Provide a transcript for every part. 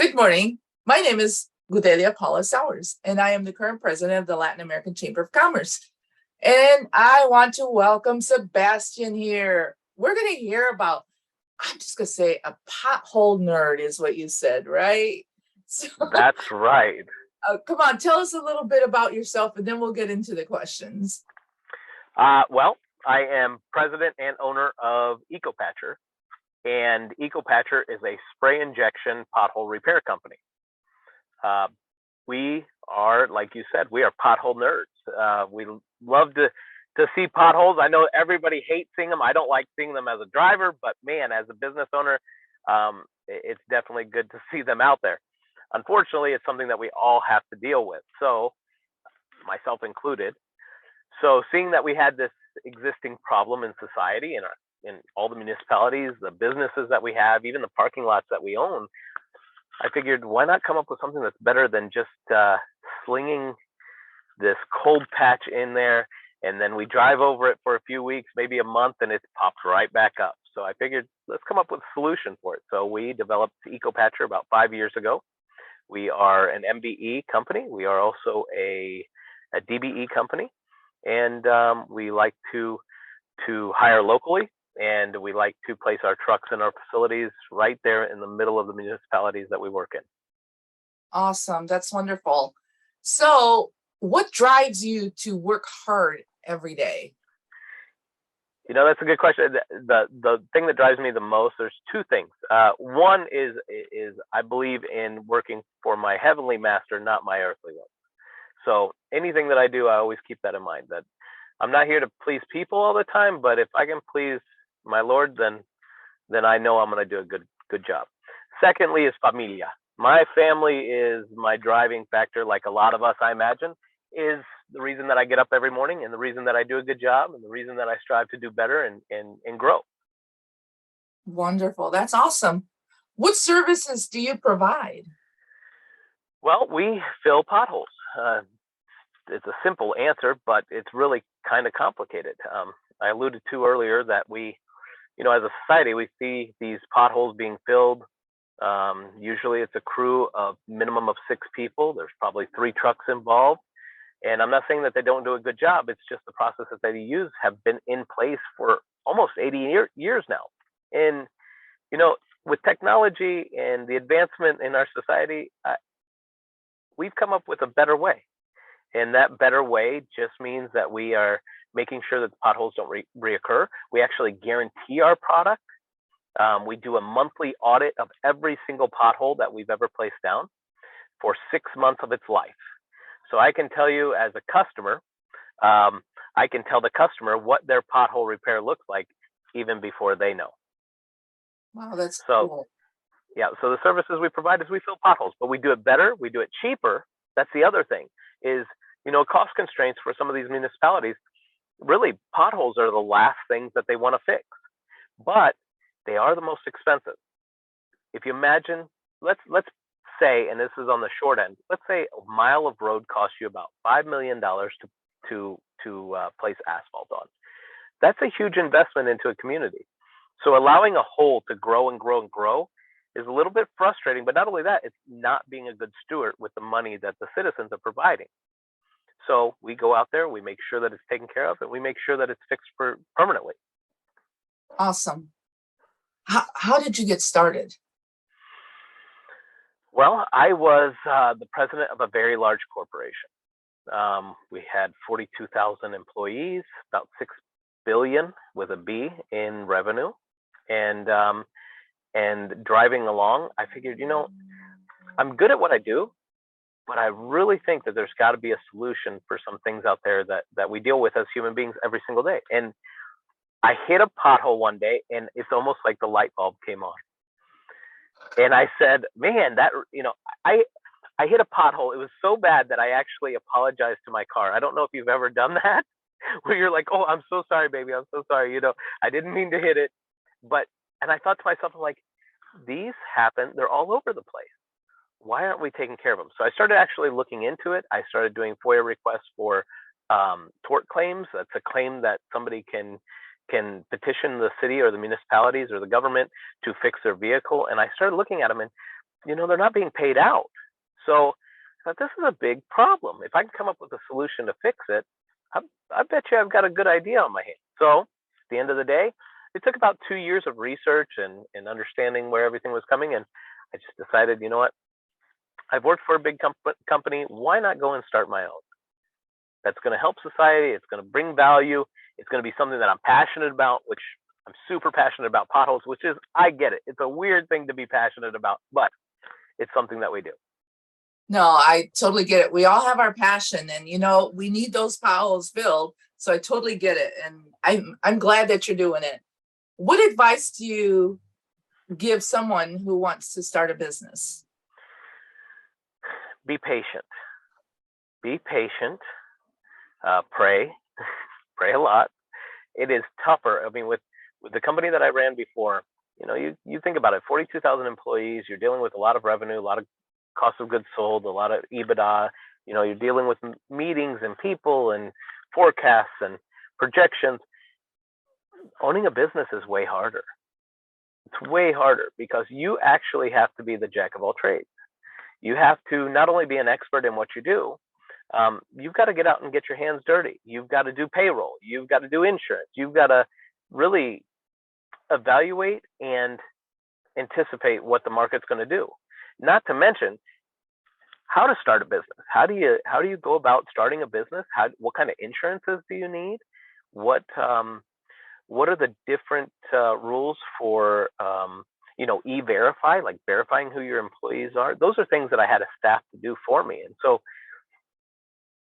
Good morning. My name is Gudelia Paula Sowers, and I am the current president of the Latin American Chamber of Commerce. And I want to welcome Sebastian here. We're going to hear about, I'm just going to say, a pothole nerd is what you said, right? So, That's right. come on, tell us a little bit about yourself, and then we'll get into the questions. Well, I am president and owner of EcoPatcher, and EcoPatcher is a spray injection pothole repair company. We are, like you said, we are pothole nerds. We love to see potholes. I know everybody hates seeing them. I don't like seeing them as a driver, but man, as a business owner, it's definitely good to see them out there. Unfortunately, it's something that we all have to deal with. So, myself included. So, seeing that we had this existing problem in society, in all the municipalities, the businesses that we have, even the parking lots that we own, I figured, why not come up with something that's better than just slinging this cold patch in there, and then we drive over it for a few weeks, maybe a month, and it's popped right back up. So I figured, let's come up with a solution for it. So we developed EcoPatcher about 5 years ago. We are an MBE company. We are also a DBE company, and we like to hire locally, and we like to place our trucks in our facilities right there in the middle of the municipalities that we work in. Awesome. That's wonderful. So, what drives you to work hard every day? That's a good question. The thing that drives me the most, there's two things. One is I believe in working for my heavenly master, not my earthly one. So anything that I do, I always keep that in mind, that I'm not here to please people all the time, but if I can please my Lord, then I know I'm going to do a good job. Secondly is familia. My family is my driving factor, like a lot of us, I imagine, is the reason that I get up every morning, and the reason that I do a good job, and the reason that I strive to do better and grow. Wonderful. That's awesome. What services do you provide? Well, we fill potholes. It's a simple answer, but it's really kind of complicated. I alluded to earlier that we, as a society, we see these potholes being filled. Usually it's a crew of minimum of 6 people. There's probably 3 trucks involved. And I'm not saying that they don't do a good job. It's just the process that they use have been in place for almost 80 years now. And, with technology and the advancement in our society, we've come up with a better way. And that better way just means that we are making sure that the potholes don't reoccur. We actually guarantee our product. We do a monthly audit of every single pothole that we've ever placed down for 6 months of its life. So I can tell you as a customer, I can tell the customer what their pothole repair looks like even before they know. Wow, that's so cool. Yeah, so the services we provide is we fill potholes, but we do it better, we do it cheaper. That's the other thing is, cost constraints for some of these municipalities. Really, potholes are the last things that they want to fix, but they are the most expensive. If you imagine, let's say, and this is on the short end, let's say a mile of road costs you about $5 million to place asphalt on. That's a huge investment into a community. So allowing a hole to grow and grow and grow is a little bit frustrating, but not only that, it's not being a good steward with the money that the citizens are providing. So we go out there, we make sure that it's taken care of, and we make sure that it's fixed permanently. Awesome. How did you get started? Well, I was the president of a very large corporation. We had 42,000 employees, about 6 billion with a B in revenue, and driving along, I figured, I'm good at what I do, but I really think that there's got to be a solution for some things out there that we deal with as human beings every single day. And I hit a pothole one day, and it's almost like the light bulb came on. And I said, man, I hit a pothole. It was so bad that I actually apologized to my car. I don't know if you've ever done that, where you're like, oh, I'm so sorry, baby. I'm so sorry. I didn't mean to hit it. And I thought to myself, I'm like, these happen. They're all over the place. Why aren't we taking care of them? So I started actually looking into it. I started doing FOIA requests for tort claims. That's a claim that somebody can petition the city or the municipalities or the government to fix their vehicle. And I started looking at them, and they're not being paid out. So I thought, this is a big problem. If I can come up with a solution to fix it, I bet you I've got a good idea on my hands. So at the end of the day, it took about 2 years of research and understanding where everything was coming. And I just decided, you know what? I've worked for a big company. Why not go and start my own? That's going to help society. It's going to bring value. It's going to be something that I'm passionate about, which I'm super passionate about potholes, which is, I get it. It's a weird thing to be passionate about, but it's something that we do. No, I totally get it. We all have our passion, and we need those potholes filled. So I totally get it, and I'm glad that you're doing it. What advice do you give someone who wants to start a business? Be patient. Be patient. Pray. Pray a lot. It is tougher. I mean, with the company that I ran before, you think about it, 42,000 employees, you're dealing with a lot of revenue, a lot of cost of goods sold, a lot of EBITDA. You're dealing with meetings and people and forecasts and projections. Owning a business is way harder. It's way harder because you actually have to be the jack of all trades. You have to not only be an expert in what you do, you've got to get out and get your hands dirty. You've got to do payroll. You've got to do insurance. You've got to really evaluate and anticipate what the market's going to do. Not to mention how to start a business. How do you go about starting a business? What kind of insurances do you need? What are the different rules for e-verify, like verifying who your employees are? Those are things that I had a staff to do for me, and so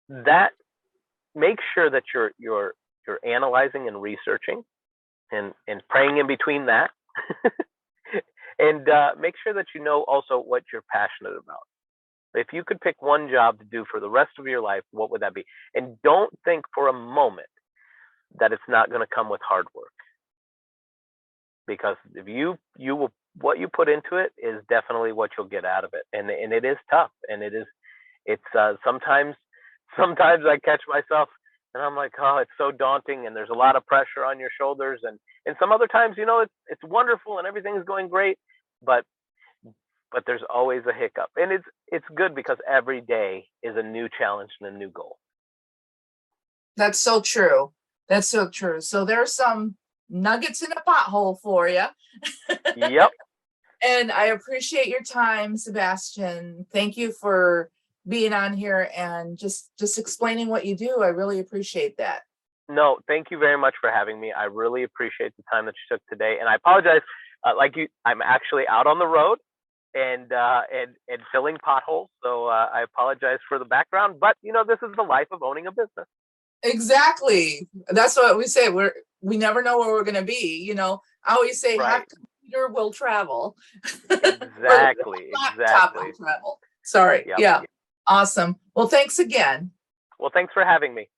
that make sure that you're analyzing and researching and praying in between that. And make sure that you know also what you're passionate about. If you could pick one job to do for the rest of your life, what would that be? And don't think for a moment that it's not going to come with hard work, because if you will, what you put into it is definitely what you'll get out of it. And it is tough, and it's sometimes I catch myself and I'm like, oh, it's so daunting, and there's a lot of pressure on your shoulders, and some other times, it's wonderful and everything's going great, but there's always a hiccup, and it's good because every day is a new challenge and a new goal. That's so true. That's so true. So there's some nuggets in a pothole for you. Yep. And I appreciate your time, Sebastian. Thank you for being on here and just explaining what you do. I really appreciate that. No, thank you very much for having me. I really appreciate the time that you took today, and I apologize. I'm actually out on the road and filling potholes, so I apologize for the background. But this is the life of owning a business. Exactly. That's what we say. We never know where we're going to be. I always say, Right. Half computer will travel. Exactly. Laptop will travel. Sorry. Yep. Yeah. Awesome. Well, thanks again. Well, thanks for having me.